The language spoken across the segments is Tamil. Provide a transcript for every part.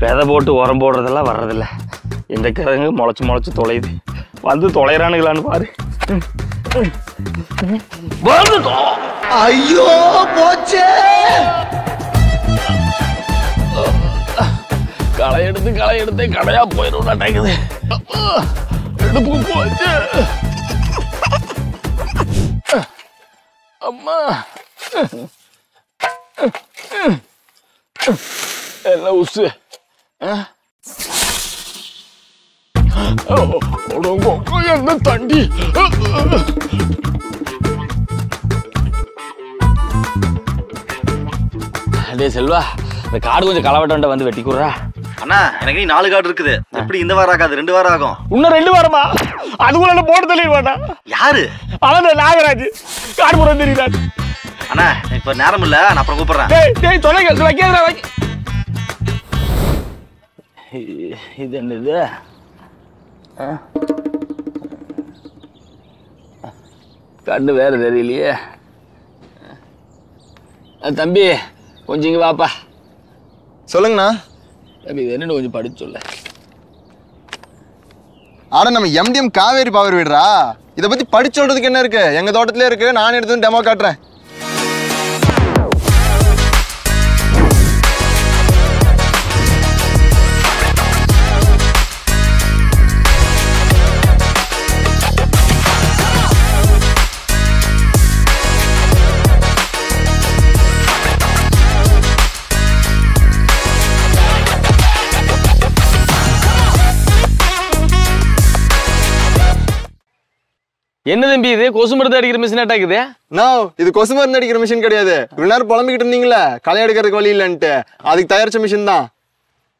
விதை போட்டு உரம் போடுறதெல்லாம் வர்றதில்ல. இந்த கிழங்கு முளைச்சு தொலையுது. வந்து தொலைறானுங்களான்னு பாரு. ஐயோ போச்சே. களை எடுத்து கடையா போயிடும் நடக்குது. எடுப்பு போச்சு. அம்மா என்ன உசு என்ன தண்டி. அடே செல்வா, இந்த காடு கொஞ்சம் களவட்ட வந்து வெட்டிக்குறா. அண்ணா எனக்கு 4 காடு இருக்குது. எப்படி இந்த வாரம் ஆகாது? 2 வாரம் ஆகும். இன்னும் 2 வாரமா? அதுக்குள்ள போட்டு தள்ளிட மாட்டான். யாரு? அவன் நாகராஜ். காடு போட தெரியுறாரு. அண்ணா இப்ப நேரம் இல்ல, நான் அப்புறம் கூப்பிடுறேன். இது என்னது? கண்ணு வேற தெரியலையே. தம்பி கொஞ்சம் இங்க வாப்பா. சொல்லுங்கண்ணா. தம்பி இது என்னன்னு கொஞ்சம் படிச்சு சொல்ல. ஆட நம்ம எம்டிஎம் காவேரி பவர் வீடுறா. இதை பத்தி படிச்சு சொல்றதுக்கு என்ன இருக்கு? எங்க தோட்டத்திலே இருக்கு. நான் எடுத்து டெமோ காட்டுறேன். என்ன தம்பி இது? கொசு மருந்து அடிக்கிற மிஷின் அட்டாக்குது? இது கொசு மருந்து அடிக்கிற மிஷின் கிடையாது. இவ்வளவு நேரம் புலம்பிக்கிட்டு இருந்தீங்களா களை எடுக்கிறதுக்கு வழி இல்லைன்ட்டு, அதுக்கு தயாரிச்ச மிஷின் தான்.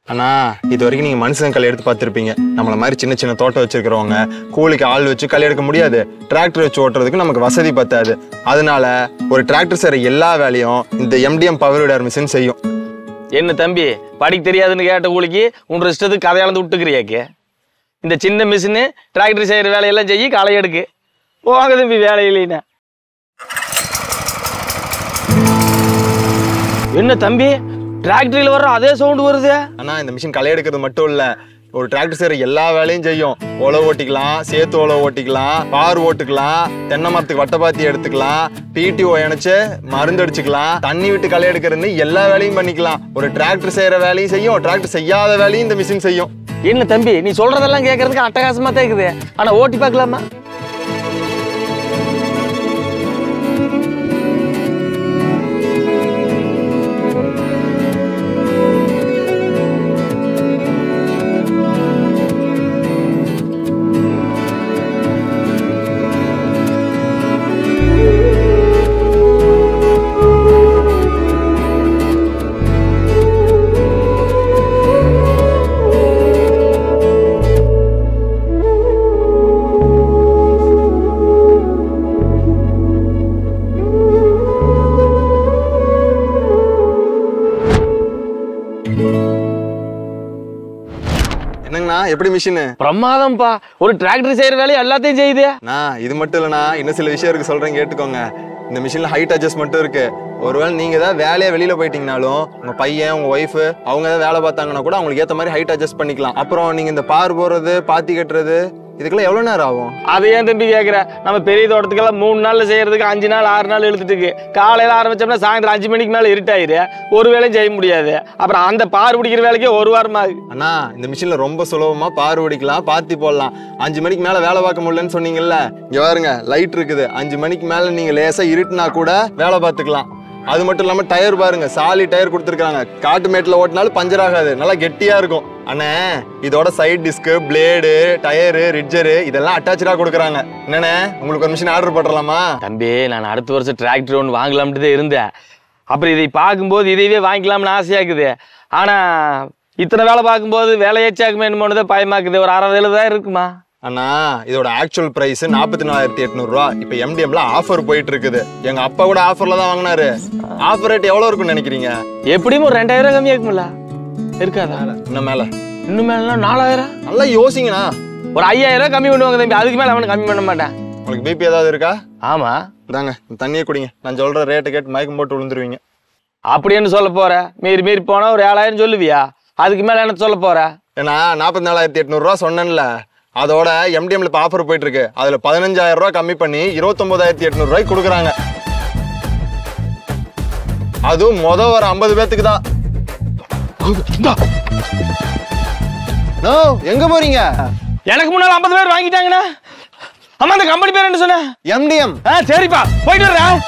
அண்ணா இது வரைக்கும் நீங்க மனுஷன் களை எடுத்து பார்த்துருப்பீங்க. நம்மள மாதிரி சின்ன சின்ன தோட்டம் வச்சிருக்கிறவங்க கூலிக்கு ஆள் வச்சு களை எடுக்க முடியாது. டிராக்டர் வச்சு ஓட்டுறதுக்கு நமக்கு வசதி பத்தாது. அதனால ஒரு டிராக்டர் செய்யற எல்லா வேலையும் இந்த எம்டிஎம் பவர் வீடர் மிஷின் செய்யும். என்ன தம்பி படிக்க தெரியாதுன்னு கேட்ட கூலிக்கு உன் இஷ்டத்துக்கு கதையாளந்து விட்டுக்கிறியாக்கு? இந்த சின்ன மிஷினு டிராக்டர் செய்யற வேலையெல்லாம் செய்ய களை எடுக்கு. போங்க தம்பி வேலையில்லைன்னா. என்ன தம்பி டிராக்டரில் வர்ற அதே சவுண்ட் வருது? ஆனா இந்த மிஷின் களை எடுக்கிறது மட்டும் இல்ல, ஒரு டிராக்டர் செய்யற எல்லா வேலையும் செய்யும். உழவு ஓட்டிக்கலாம், சேத்து உழவு ஓட்டிக்கலாம், பார் ஓட்டுக்கலாம், தென்னை மரத்துக்கு வட்டப்பாத்தி எடுத்துக்கலாம், பிடிஓ இணைச்சு மருந்து அடிச்சுக்கலாம், தண்ணி விட்டு களை எடுக்கிறதுன்னு எல்லா வேலையும் பண்ணிக்கலாம். ஒரு டிராக்டர் செய்யற வேலையும் செய்யும், டிராக்டர் செய்யாத வேலையும் இந்த மிஷின் செய்யும். என்ன தம்பி நீ சொல்றதெல்லாம் கேட்கறதுக்கு அட்டகாசமா தான் இருக்குது. ஆனா ஓட்டி பார்க்கலாமா? என்னங்கண்ணா எப்படி மிஷின்? பிரமாதம்பா. ஒரு டிராக்டர் செய்யற வேலையை எல்லாத்தையும் செய்யுது. இது மட்டும் இல்லண்ணா, இன்னும் சில விஷயம் இருக்கு சொல்றேன் கேட்டுக்கோங்க. இந்த மிஷின்ல ஹைட் அட்ஜஸ்ட் மட்டும் இருக்கு. ஒருவேளை நீங்க ஏதாவது வேலையை வெளியில போயிட்டீங்கனாலும் உங்க பையன் உங்க ஒய்ஃப் அவங்க ஏதாவது வேலை பார்த்தாங்கன்னா கூட அவங்களுக்கு ஏற்ற மாதிரி ஹைட் அட்ஜஸ்ட் பண்ணிக்கலாம். அப்புறம் நீங்க இந்த பார் போடுறது பாத்தி கட்டுறது இதுக்கெல்லாம் எவ்வளவு நேரம் ஆகும்? அதை ஏன் தம்பி கேட்குற? நம்ம பெரிய தோட்டத்துக்கெல்லாம் 3 நாள்ல செய்யறதுக்கு 5 நாள் 6 நாள் இழுத்துட்டு காலையில ஆரம்பிச்சோம்னா சாயந்தரம் 5 மணிக்கு மேல இருட்டாயிரு. ஒரு வேலையும் செய்ய முடியாது. அப்புறம் அந்த பார் பிடிக்கிற வேலைக்கே 1 வாரம் ஆகுது. அண்ணா இந்த மிஷின்ல ரொம்ப சுலபமா பார் பிடிக்கலாம், பாத்தி போடலாம். 5 மணிக்கு மேல வேலை பார்க்க முடியலன்னு சொன்னீங்கல்ல, இங்க பாருங்க லைட் இருக்குது. 5 மணிக்கு மேல நீங்க லேசா இருட்டுனா கூட வேலை பார்த்துக்கலாம். அது மட்டும் இல்லாம டயர் பாருங்க, சாலி டயர் கொடுத்துருக்காங்க. காட்டு மேட்ல ஓட்டினாலும் பஞ்சர் ஆகாது, நல்லா கெட்டியா இருக்கும். அண்ணே இதோட சைட் டிஸ்க், பிளேடு, டயரு, ரிட்ஜரு இதெல்லாம் அட்டாச்சா கொடுக்குறாங்க. என்னண்ணே உங்களுக்கு ஒரு மிஷின் ஆர்டர் போட்டுடலாமா? தம்பி நான் அடுத்த வருஷம் டிராக்டர் ஒன்று வாங்கலாம்ட்டு தான் இருந்தேன். அப்புறம் இதை பார்க்கும்போது இதையவே வாங்கிக்கலாம்னு ஆசையாக்குது. ஆனா இத்தனை வேலை பார்க்கும்போது வேலை ஏச்சாக்குமேனு பயமாக்குது. ஒரு 60,000 தான் இருக்குமா? அண்ணா இதோட ஆக்சுவல் பிரைஸ் 44,800 ரூபா. இப்ப எம்டிஎம்ல ஆஃபர் போயிட்டு இருக்குது. எங்க அப்பா கூட ஆஃபர்ல தான் வாங்கினாரு. ஆஃபர் ரேட் எவ்வளவு இருக்கும்னு நினைக்கிறீங்க? எப்படியும் ஒரு 2,000 கம்மியா இருக்கும்ல? இருக்காதா? இன்னும் மேல 4,000. நல்லா யோசிங்கண்ணா. ஒரு 5,000 கம்மி பண்ணுவாங்க தம்பி. அதுக்கு மேல அவனுக்கு கம்மி பண்ண மாட்டேன். உங்களுக்கு பிபி ஏதாவது இருக்கா? ஆமா. இதாங்க தண்ணியை குடிங்க. நான் சொல்ற ரேட்டு கேட்டு மயக்கம் போட்டு விழுந்துருவீங்க. அப்படின்னு சொல்ல போற? மீறி மீறி போனா ஒரு 7000 சொல்லுவியா? அதுக்கு மேல என்ன சொல்ல போற? ஏன்னா 44,800 ரூபா சொன்னேன்ல, அதோட எம்டிஎம்ல இப்போ ஆஃபர் போயிட்டு இருக்கு. அதுல 15,000 ரூபா கம்மி பண்ணி 29,800 ரூபாய்க்கு கொடுக்குறாங்க. அதுவும் ஒரு 50 பேத்துக்கு தான். எங்க போறீங்க? எனக்கு முன்னால 50 பேர் வாங்கிட்டாங்கண்ணா. அம்மா அந்த கம்பெனி பேர் என்ன சொன்ன? எம்டிஎம். சரிப்பா, போயிட்டு வரேன்.